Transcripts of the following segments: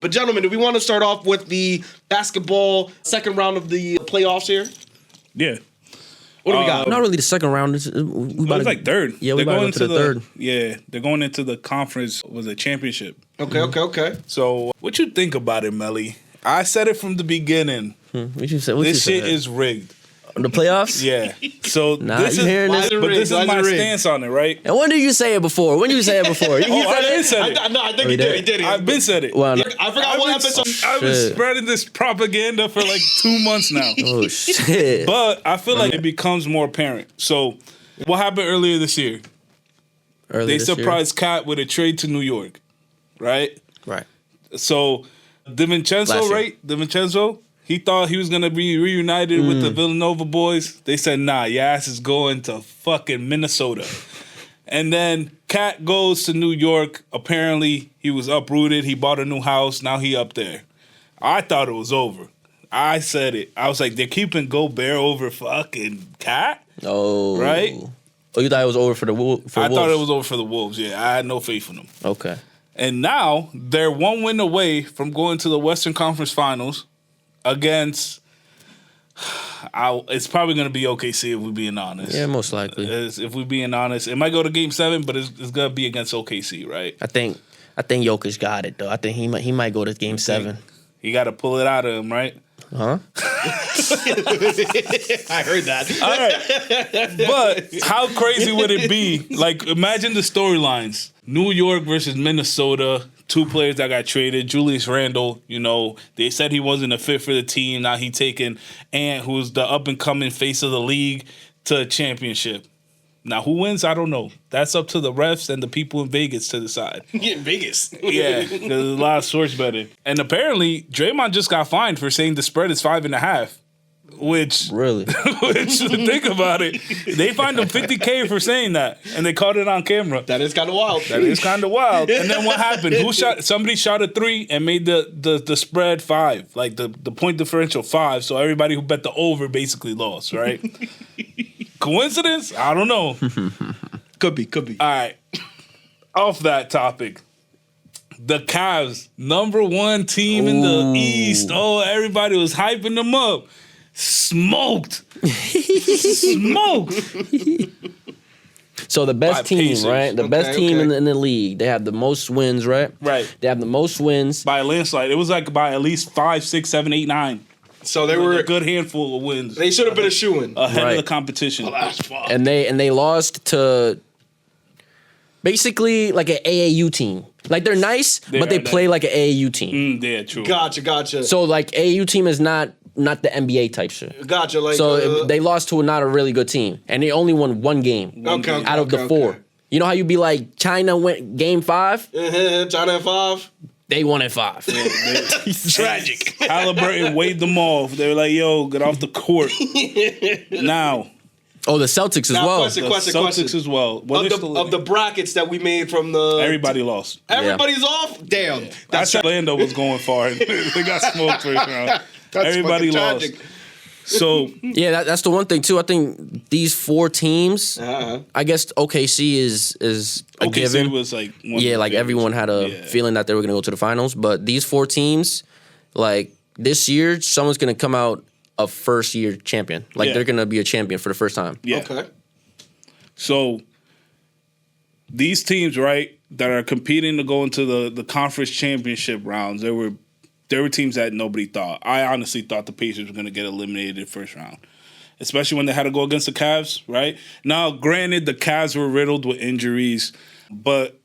But gentlemen, do we want to start off with the basketball second round of the playoffs here? Yeah. What do we got? Not really the second round. It's like third. Yeah, we're going into the third. Yeah, they're going into the conference, was a championship. Okay. So what you think about it, Melly? I said it from the beginning. What you say? This shit is rigged. The playoffs? Yeah. So Nah, you hearing this? but this is my stance on it, right? And when did you say it before? When did you say it before? I didn't say it. No, I think he did. I've been said it. Well, I forgot what episode. I've been spreading this propaganda for like 2 months now. Oh, shit. But I feel like it becomes more apparent. So what happened earlier this year? They surprised Cat with a trade to New York, right? Right. So DiVincenzo, right? DiVincenzo, he thought he was going to be reunited with the Villanova boys. They said, nah, your ass is going to fucking Minnesota. And then Cat goes to New York. Apparently, he was uprooted. He bought a new house. Now he up there. I thought it was over. I said it. I was like, they're keeping Gobert over fucking Cat? Oh. Right? Oh, you thought it was over for the Wolves? I thought it was over for the Wolves, yeah. I had no faith in them. Okay. And now they're 1 win away from going to the Western Conference Finals against. It's probably going to be OKC if we're being honest. Yeah, most likely. If we're being honest, it might go to Game 7, but it's going to be against OKC, right? I think Jokic got it though. I think he might go to Game 7. He got to pull it out of him, right? Huh? I heard that. All right. But how crazy would it be? Like, imagine the storylines. New York versus Minnesota. 2 players that got traded. Julius Randle, they said he wasn't a fit for the team. Now he taking Ant, who's the up-and-coming face of the league, to a championship. Now, who wins? I don't know. That's up to the refs and the people in Vegas to decide. Yeah, Vegas. Yeah, there's a lot of source betting. And apparently, Draymond just got fined for saying the spread is 5.5. Which really? Think about it. They fined him $50K for saying that, and they caught it on camera. That is kind of wild. And then what happened? Somebody shot a 3 and made the spread 5, like the point differential 5. So everybody who bet the over basically lost, right? Coincidence? I don't know. Could be. All right. Off that topic. The Cavs, number 1 team in the East. Oh, everybody was hyping them up. Smoked. So the best team, Pacers. right? The best team in the league. They have the most wins, right? Right. They have the most wins. By a landslide. It was like by at least 5, 6, 7, 8, 9. So they were a good handful of wins. They should have been a shoo-in. Ahead Right. of the competition. Oh, that's fun. And they lost to basically like an AAU team. Like they're nice, but they play like an AAU team. Yeah, true. Gotcha. So like AAU team is not the NBA type shit. Gotcha. Like So they lost to not a really good team, and they only won 1 game out of the 4. Okay. You know how you be like China went Game 5? China at 5. They won at 5. Tragic. Halliburton waved them off. They were like, yo, get off the court. Now. Oh, the Celtics as well. Celtics as well. Of the brackets that we made from the... Everybody lost. Everybody's off? Damn. Yeah. That's Orlando was going far. They got smoked first round. Everybody lost. Tragic. So yeah, that's the one thing too. I think these 4 teams. I guess OKC is a OKC given. Was like everyone had a feeling that they were going to go to the finals. But these 4 teams, like this year, someone's going to come out a first year champion. Like they're going to be a champion for the first time. Yeah. Okay. So these teams, right, that are competing to go into the conference championship rounds, there were teams that nobody thought. I honestly thought the Pacers were going to get eliminated in the first round, especially when they had to go against the Cavs, right? Now, granted, the Cavs were riddled with injuries, but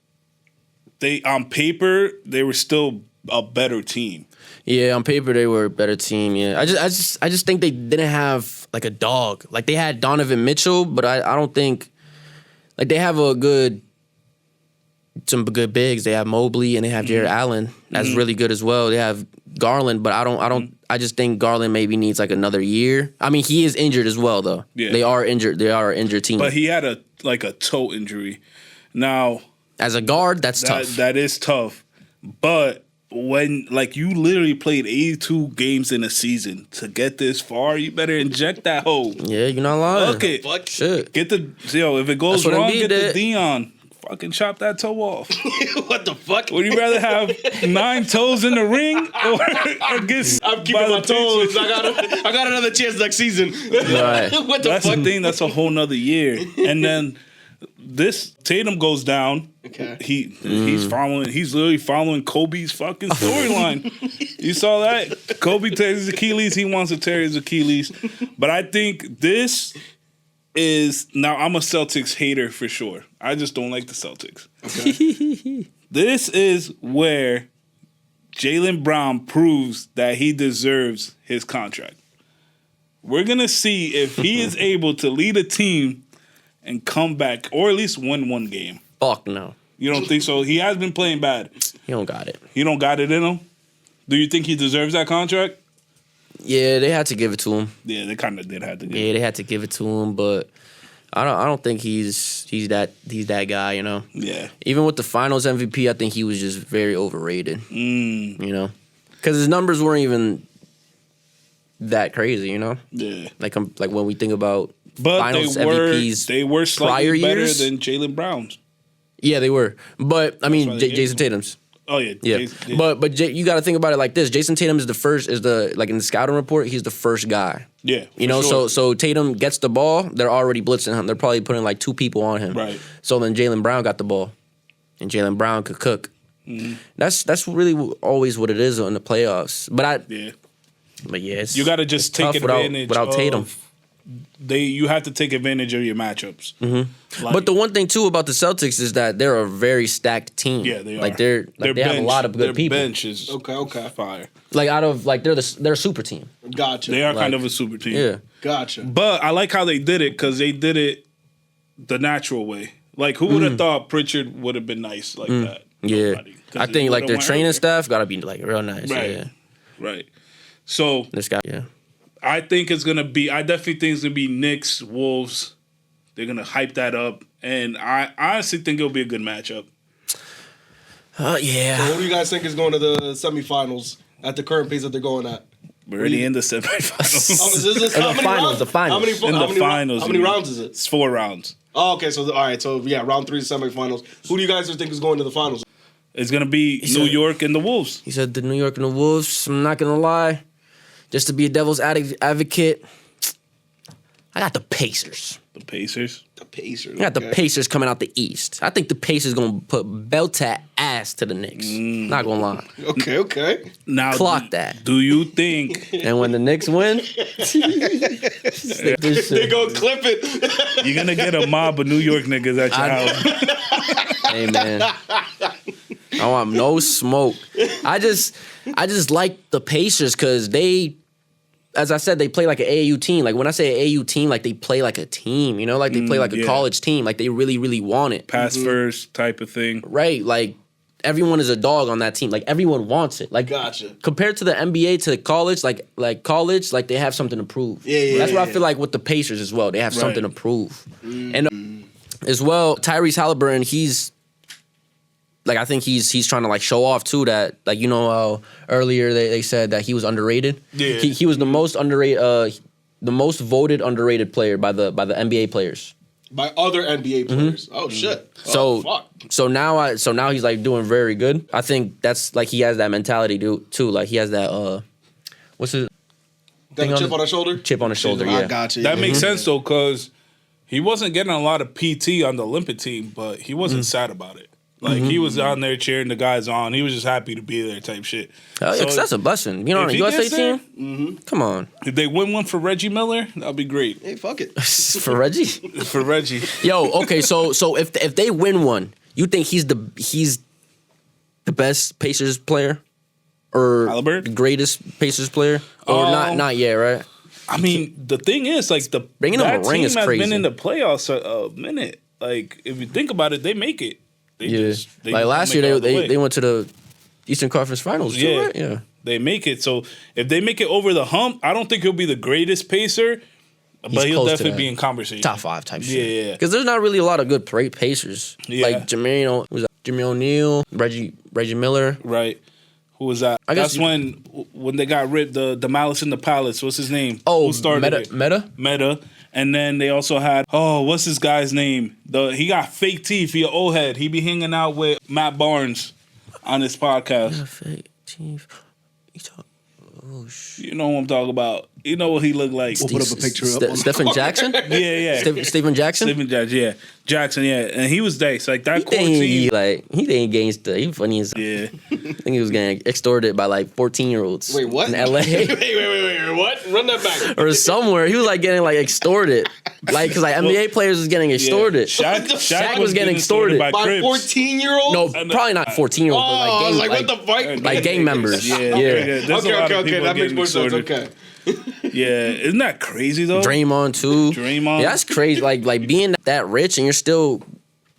on paper, they were still a better team. Yeah, on paper they were a better team. Yeah, I just think they didn't have like a dog. Like they had Donovan Mitchell, but I don't think like they have some good bigs. They have Mobley and they have Jared Allen. That's really good as well. They have Garland, but I just think Garland maybe needs like another year. I mean, he is injured as well though. Yeah. They are injured. They are an injured team. But he had a toe injury. Now, as a guard, that's tough. That is tough. But when you literally played 82 games in a season to get this far, you better inject that hole. Yeah, you're not lying. Okay. Shit. If it goes wrong, get the Dion. fucking chop that toe off. What the fuck? Would you rather have 9 toes in the ring or get I'm keeping my toes. I got another chance next season. Right. What the That's fuck? the thing. That's a whole nother year. And then this Tatum goes down. Okay. He's literally following Kobe's fucking storyline. You saw that? Kobe tears his Achilles. He wants to tear his Achilles. But I think this is now. I'm a Celtics hater for sure. I just don't like the Celtics. Okay. This is where Jaylen Brown proves that he deserves his contract. We're gonna see if he is able to lead a team and come back, or at least win one game. Fuck no. You don't think so? He has been playing bad. He don't got it. He don't got it in him. Do you think he deserves that contract? Yeah, they had to give it to him. Yeah, they kind of did have to. Yeah, they had to give it to him, but I don't think he's that guy, you know. Yeah. Even with the Finals MVP, I think he was just very overrated. You know, because his numbers weren't even that crazy, you know. Yeah. Like when we think about But Finals they were MVPs slightly prior better years? than Jaylen Brown's. Yeah, they were. But I mean, why they gave Jason him. Tatum's. Oh yeah. Yeah, Jason- but you got to think about it like this: Jason Tatum is like in the scouting report, he's the first guy. yeah. You know, for sure. so Tatum gets the ball, they're already blitzing him. They're probably putting like 2 people on him. Right. So then Jaylen Brown got the ball, and Jaylen Brown could cook. Mm-hmm. That's really always what it is in the playoffs. But Yeah. it's, You got to just it's take tough advantage without Tatum. of you have to take advantage of your matchups. Mm-hmm. But the one thing too about the Celtics is that they're a very stacked team. Yeah, they are. Like they have a lot of good their people. bench is Okay. fire. Like they're a super team. Gotcha. They are kind Like- of a super team. Yeah. Gotcha. But I like how they did it because they did it the natural way. Like, who would have thought Pritchard would have been nice like that? Yeah. Nobody. 'Cause I they think like would've their went training earlier. staff gotta be like real nice. Right. Yeah. Right. So This guy. Yeah. I think it's gonna be. I definitely think it's gonna be Knicks, Wolves. They're gonna hype that up, and I honestly think it'll be a good matchup. Yeah. So what do you guys think is going to the semifinals at the current pace that they're going at? We're already in the Oh, semifinals. is this, how the many finals, rounds? the finals. How many, In how the many, finals, How many you mean. rounds is it? It's 4 rounds. Oh, okay. So all right. So yeah, round 3 semifinals. Who do you guys think is going to the finals? It's gonna be New said- York and the Wolves. He said the New York and the Wolves. I'm not gonna lie, just to be a devil's advocate, I got the Pacers. The Pacers. The Pacers. I got the Pacers coming out the East. I think the Pacers gonna put belt to ass to the Knicks. Not gonna lie. Okay. Now, Clock that. Do you think And when the Knicks win, They go clip it. you're gonna get a mob of New York niggas at your house? hey man, I want no smoke. I just like the Pacers because they, as I said, they play like an AAU team. Like when I say AAU team, like they play like a team. You know, like they play like a yeah. college team. Like they really, really want it. Pass first type of thing. Right? Like everyone is a dog on that team. Like everyone wants it. Like Gotcha. compared to the NBA to college, like college, like they have something to prove. Yeah, That's what I yeah. feel like with the Pacers as well. They have something to prove. Mm-hmm. And as well, Tyrese Halliburton, he's like I think he's trying to like show off too that like you know how earlier they said that he was underrated. Yeah. He was the most underrated the most voted underrated player by the NBA players. By other NBA players. Oh shit. So Oh, fuck. so now he's like doing very good. I think that's like he has that mentality too. Like he has that what's his Got thing a on chip his- on his shoulder. chip on his shoulder? I Yeah. got you. That makes sense though, because he wasn't getting a lot of PT on the Olympic team, but he wasn't sad about it. Like he was on there cheering the guys on. He was just happy to be there, type shit. Hell yeah, So 'cause that's a blessing. You know, on if a he USA gets there, team. Come on, if they win one for Reggie Miller, that'll be great Hey, fuck it. for Reggie. for Reggie. Yo, okay, so if they win one, you think he's the best Pacers player, or Halliburton? the greatest Pacers player, or not yet, right? I mean, the thing is, like Bringing him that a ring team is has crazy. been in the playoffs a minute. Like if you think about it, they make it. They Yeah, just, like just last make it year all the they way. they went to the Eastern Conference Finals. Too, Yeah. right? Yeah. They make it. So if they make it over the hump, I don't think he'll be the greatest pacer, but He's he'll close to definitely that. be in conversation. Top 5 type shit. Yeah, yeah. Because there's not really a lot of good Pacers. Yeah. Like Jimmy O'Neal, Reggie Miller. Right. Who was that? I guess That's when they got rid the Malice in the Palace. What's his name? Oh, Who started Meta. it? Meta. Meta. And then they also had, what's this guy's name? He got fake teeth. He an old head. He be hanging out with Matt Barnes on his podcast. Fake teeth. Oh shit. You know what I'm talking about. You know what he looked like. We'll put up a picture up. Stephen Jackson? Yeah. Stephen Jackson? Stephen Jackson, yeah. Jackson, yeah. And he was nice. Like that core He team. ain't gangsta. He funny as Yeah. I think he was getting extorted by like 14-year-olds. Wait, what? In LA. wait, what? Run that back. Or somewhere. He was like getting like extorted. Like, cause like NBA players was getting extorted. Shaq was getting extorted by By Crips. 14-year-olds? No, probably not 14-year-olds, Oh, I was like, what the fuck? like gang members. Yeah. Yeah. There's a lot of Okay. people That makes getting more sense. extorted. Okay. Yeah. Isn't that crazy though? Draymond too. Draymond. Yeah, that's crazy. Like being that rich and you're still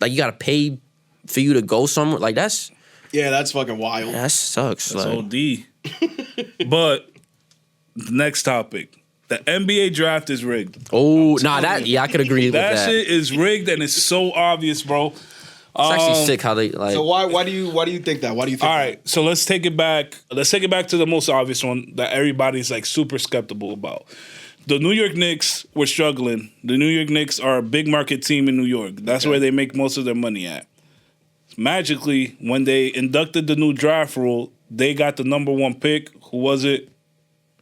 like you gotta pay for you to go somewhere. Like that's fucking wild. that sucks. That's like, OD. But the next topic. The NBA draft is rigged. oh, I could agree with That that. shit is rigged and it's so obvious, bro. It's actually sick how they like. So why do you think that? Why do you think All right, so let's take it back. Let's take it back to the most obvious one that everybody's like super skeptical about. The New York Knicks were struggling. The New York Knicks are a big market team in New York. That's where they make most of their money at. Magically, when they inducted the new draft rule, they got the number 1 pick. Who was it?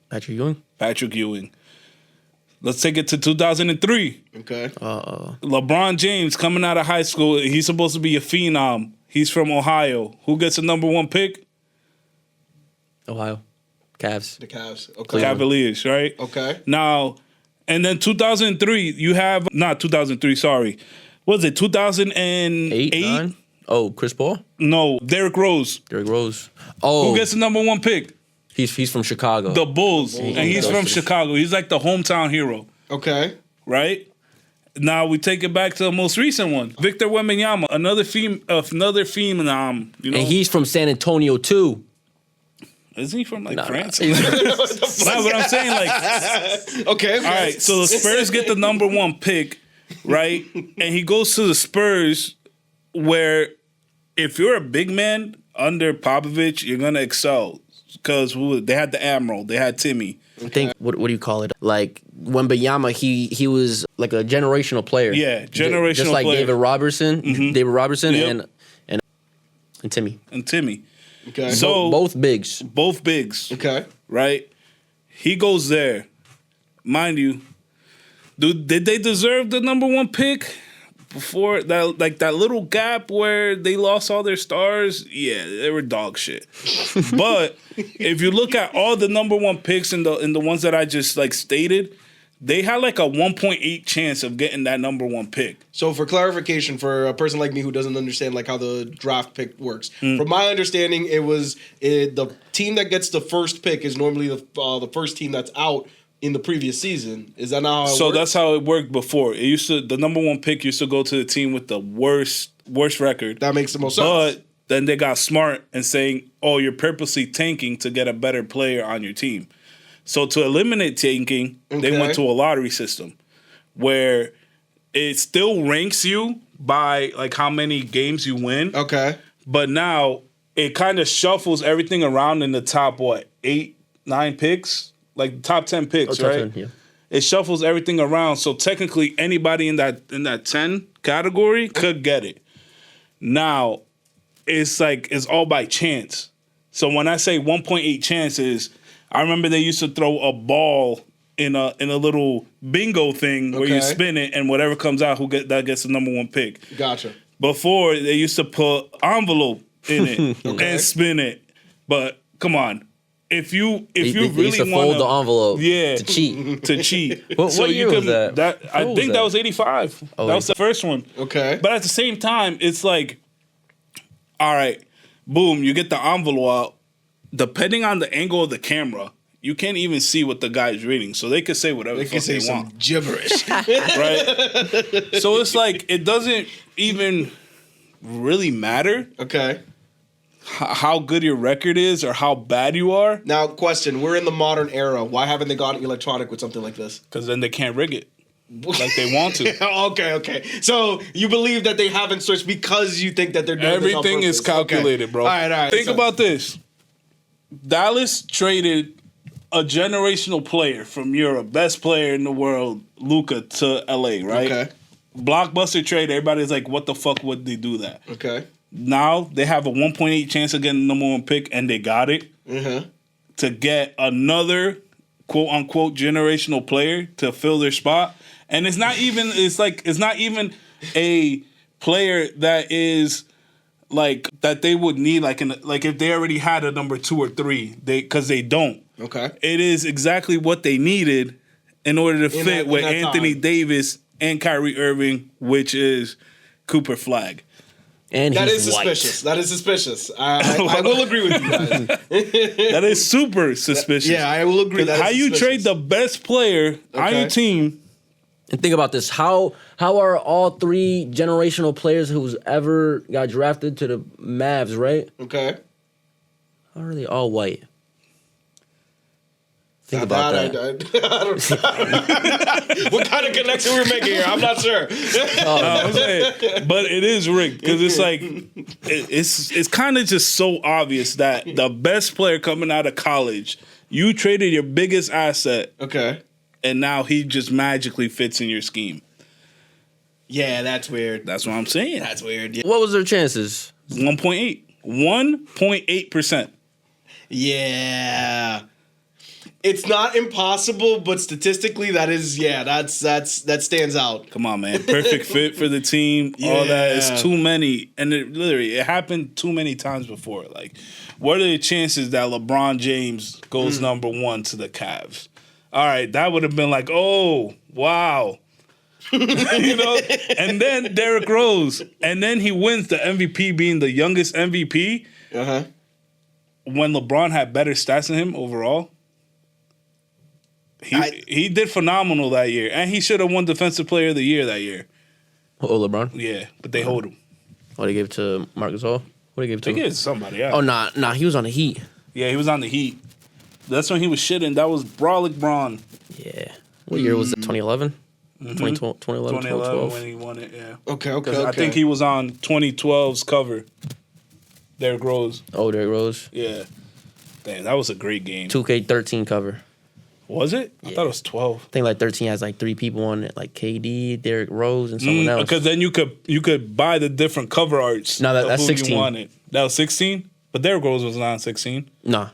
Patrick Ewing? Patrick Ewing. Let's take it to 2003. Okay. LeBron James coming out of high school. He's supposed to be a phenom. He's from Ohio. Who gets the number 1 pick? Ohio. Cavs. The Cavs. Okay. Cavaliers, right? Okay. Now, and then 2003, you have, not 2003, sorry. What was it, 2008? 9? Oh, Chris Paul? No, Derrick Rose. Derrick Rose. Oh, Who gets the number 1 pick? he's from Chicago. The Bulls. And he's from Bulls. Chicago. He's like the hometown hero, Okay. right? Now we take it back to the most recent one. Victor Wembanyama, another phenom, you know. And he's from San Antonio too. Isn't he from like Nah, France? nah. No, but I'm saying like, Okay. all right, so the Spurs get the number 1 pick, right? And he goes to the Spurs where if you're a big man under Popovich, you're going to excel. Because they had the Admiral, they had Timmy. I think what do you call it? Like Wembanyama, he was like a generational player. Yeah, generational just like player. David Robertson, Yep. and Timmy. And Timmy. Okay. So Both bigs. both bigs, okay. right? He goes there. Mind you, did they deserve the number 1 pick? Before that, like that little gap where they lost all their stars, yeah, they were dog shit. But if you look at all the number 1 picks and the ones that I just like stated, they had like a 1.8 chance of getting that number 1 pick. So for clarification, for a person like me who doesn't understand like how the draft pick works, from my understanding, the team that gets the first pick is normally the first team that's out in the previous season. Is that not how it So works? that's how it worked before. The number 1 pick used to go to the team with the worst record. That makes the most sense. But then they got smart and saying, "Oh, you're purposely tanking to get a better player on your team." So to eliminate tanking, they Okay. went to a lottery system where it still ranks you by like how many games you win. Okay. But now it kind of shuffles everything around in the top 8, 9 picks, like top 10 picks, top right? 10, yeah. It shuffles everything around, so technically anybody in that 10 category could get it. Now, it's all by chance. So when I say 1.8 chances, I remember they used to throw a ball in a little bingo thing where you Okay. spin it and whatever comes out that gets the number 1 pick. Gotcha. Before they used to put envelope in it and spin it. But come on. If you They really used to want fold the envelope. Yeah. To cheat. to cheat. What year was that? I What was think that that? was 85. Oh, That was the first one. Okay. But at the same time, it's like, all right, boom, you get the envelope out. Depending on the angle of the camera, you can't even see what the guy's reading. So they could say whatever They the can fuck say they some want. gibberish. Right? So it's like, it doesn't even really matter Okay. how good your record is or how bad you are, Now, question: we're in the modern era. Why haven't they gone electronic with something like this? because then they can't rig it like they want to. Okay. So you believe that they haven't switched because you think that they're doing this on Everything is purpose. calculated, Okay. bro. All right. Think So- about this. Dallas traded a generational player from Europe, best player in the world, Luka, to LA, right? Okay. Blockbuster trade. Everybody's like, what the fuck would they do that? Okay. Now they have a 1.8 chance of getting the number 1 pick, and they got it to get another quote unquote generational player to fill their spot. And it's not even. It's not even a player that is like that they would need like if they already had a number 2 or 3, because they don't. Okay. It is exactly what they needed in order to fit with Anthony time. Davis and Kyrie Irving, which is Cooper Flag. And That he's is white. suspicious. That is suspicious. I will agree with you guys. That is super suspicious. Yeah, I will agree. That How is you suspicious. trade the best player on Okay. your team? And think about this: how are all 3 generational players who's ever got drafted to the Mavs, right? Okay. How are they all white? Think Now about that. I don't- what kind of connection we're making here? I'm not sure. I'm saying, but it is rigged because it's like it's kind of just so obvious that the best player coming out of college, you traded your biggest asset, Okay. and now he just magically fits in your scheme. Yeah, that's weird. That's what I'm saying. That's weird. Yeah. What was their chances? 1.8%. Yeah. It's not impossible, but statistically, that stands out. Come on, man. Perfect fit for the team. All that is Yeah. too many. And it happened too many times before. Like, what are the chances that LeBron James goes number 1 to the Cavs? All right, that would have been like, oh, wow. You know? And then Derrick Rose. And then he wins the MVP, being the youngest MVP Uh-huh. when LeBron had better stats than him overall. He did phenomenal that year. And he should have won Defensive Player of the Year that year. Oh, LeBron. Yeah, but they hold him. What they gave it to Marc Gasol? What they gave it to? They get somebody out. Oh, nah. He was on the Heat. Yeah, he was on the Heat. That's when he was shitting. That was Brolic Braun. Yeah. What year was it? 2011? 2012, 2011, 2011 2012. when he won it, yeah. Okay. 'Cause I think he was on 2012's cover. Derrick Rose. Oh, Derrick Rose. Yeah. Damn, that was a great game. 2K13 cover. Was it? I thought it was 12. I think like 13 has like 3 people on it, like KD, Derrick Rose, and someone else. Because then you could buy the different cover arts. No, of that's who 16. You wanted. That was 16? But Derrick Rose was on 16. Nah.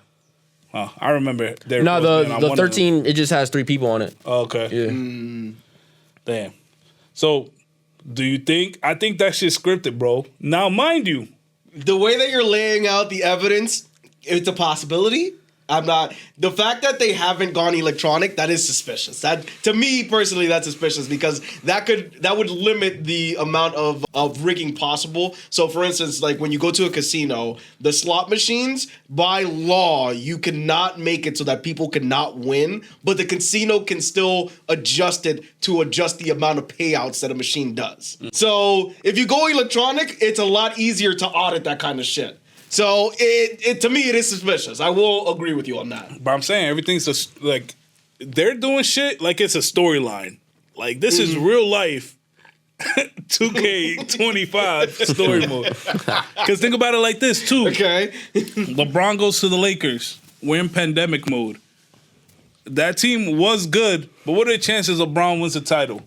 Oh, I remember Derrick No, Rose being on the one of them. 13, it just has 3 people on it. Oh, okay. Yeah. Damn. So, do you think? I think that shit's scripted, bro. Now, mind you, The way that you're laying out the evidence, it's a possibility. I'm not. The fact that they haven't gone electronic, that is suspicious. That, to me personally, that's suspicious because that would limit the amount of rigging possible. So, for instance, like when you go to a casino, the slot machines, by law, you cannot make it so that people cannot win, but the casino can still adjust it to adjust the amount of payouts that a machine does. So, if you go electronic, it's a lot easier to audit that kind of shit. So it to me it is suspicious. I will agree with you on that. but I'm saying everything's just like they're doing shit like it's a storyline. Like this is real life 2K25 story mode. Because think about it like this too. Okay. LeBron goes to the Lakers. We're in pandemic mode. That team was good, but what are the chances LeBron wins the title?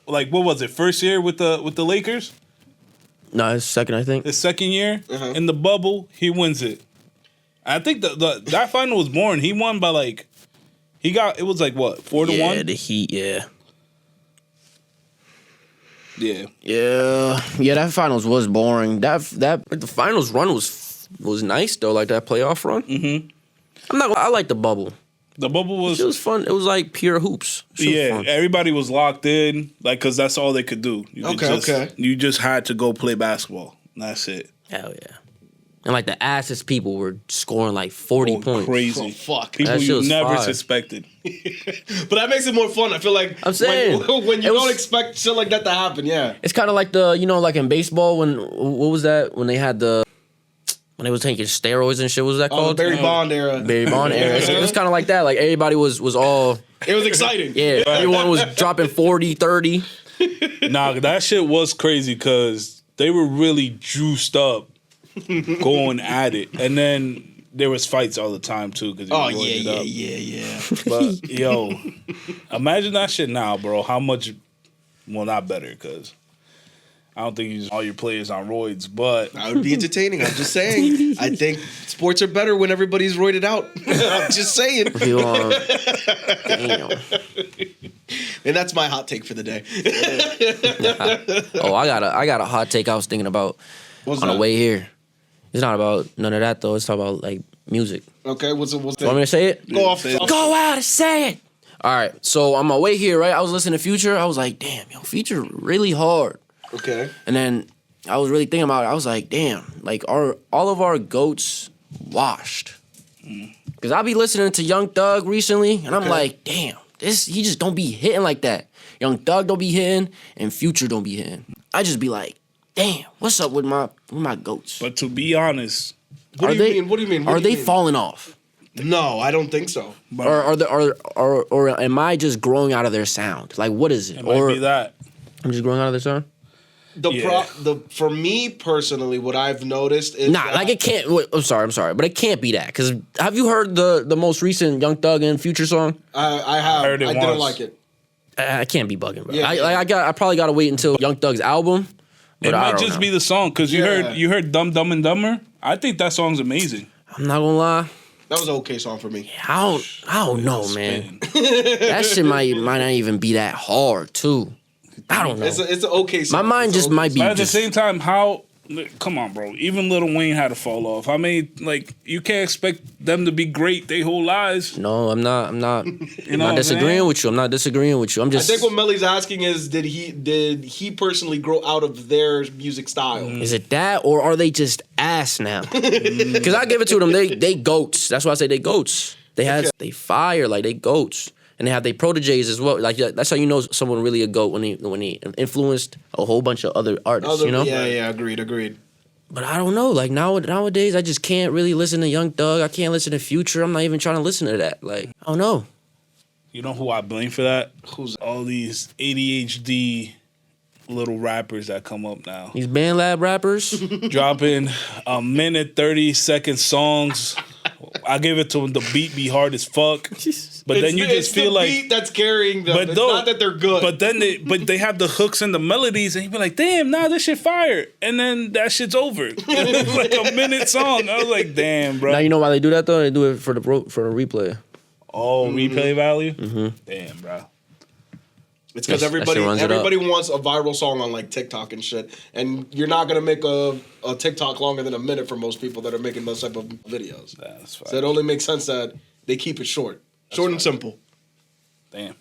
Like what was it? First year with the Lakers? No, it's second, I think. His second year in the bubble, he wins it. I think that final was boring. He won by like it was like what 4-1. Yeah, the Heat. Yeah. Yeah. That finals was boring. That the finals run was nice though. Like that playoff run. Mm-hmm. I like the bubble. The bubble It was fun. It was like pure hoops. It was fun. Everybody was locked in, like because that's all they could do. You just had to go play basketball. That's it. Hell yeah. And like the assest people were scoring like 40 points. Crazy. Oh, fuck. People That shit you was never fire. suspected. But that makes it more fun. I feel like I'm saying, when you it was- don't expect shit like that to happen, yeah. It's kind of like like in baseball what was that when they had when they was taking steroids and shit? What was that Oh, called? the Barry Bond era. Barry Bond era. It was kind of like that. Like everybody was all It was exciting. yeah. Everyone was dropping 40, 30. Nah, that shit was crazy because they were really juiced up going at it. And then there was fights all the time too. Cause Oh yeah. But yo, imagine that shit now, bro. How much? Well, not better, because I don't think you use all your players on roids, but That would be entertaining. I'm just saying. I think sports are better when everybody's roided out. I'm just saying. Damn. And that's my hot take for the day. Oh, I got a hot take I was thinking about What's on that? the way here. It's not about none of that though. It's talking about like music. Okay, what's You want me to say it? Go off. Go out and say it. All right. So on my way here, right, I was listening to Future. I was like, damn, yo, Future really hard. Okay. And then I was really thinking about it. I was like, damn, like all of our goats washed. Because I be listening to Young Thug recently, and I'm like, damn, he just don't be hitting like that. Young Thug don't be hitting, and Future don't be hitting. I just be like, damn, what's up with my goats? to be honest, What do you mean? Are they falling off? No, I don't think so. Or am I just growing out of their sound? Like, what is it? it might be that. I'm just growing out of their sound? For me personally, what I've noticed is Like it can't. Wait, I'm sorry, but it can't be that. Because have you heard the most recent Young Thug and Future song? I have. Heard it I didn't once. like it. I can't be bugging, bro. Yeah, I probably got to wait until Young Thug's album. But It I might don't just know. be the song, because Yeah. you heard Dumb Dumb and Dumber. I think that song's amazing. I'm not gonna lie. That was an okay song for me. I don't know, man. Spin. That shit might not even be that hard too. I don't know. It's an okay song. My mind It's an just okay might be song. But at the just. same time, come on, bro. Even Lil Wayne had to fall off. I mean, like, you can't expect them to be great their whole lives. No, I'm not. I'm not know what not I'm disagreeing saying? with you. I'm not disagreeing with you. I'm I just. think what Melly's asking is, did he personally grow out of their music style? Is it that, or are they just ass now? Because I give it to them. They goats. That's why I say they goats. They fire like they goats, and they have they proteges as well. Like that's how you know someone really a goat when he influenced a whole bunch of other artists. You know. Yeah. Agreed. But I don't know. Like nowadays, I just can't really listen to Young Thug. I can't listen to Future. I'm not even trying to listen to that. Like I don't know. You know who I blame for that? Who's All these ADHD little rappers that come up now. These band lab rappers. Dropping a minute, 30-second songs. I give it to them. The beat be hard as fuck. But then you just feel like beat that's carrying them. It's not that they're good. But then they have the hooks and the melodies, and you be like, damn, nah, this shit fire. And then that shit's over. It's like a minute song. I was like, damn, bro. Now you know why they do that though. They do it for the replay. Oh, replay value? Damn, bro. It's because That shit runs it up. everybody wants a viral song on like TikTok and shit, and you're not gonna make a TikTok longer than a minute for most people that are making those type of videos. That's fine. So it only makes sense that they keep it short and simple. Damn.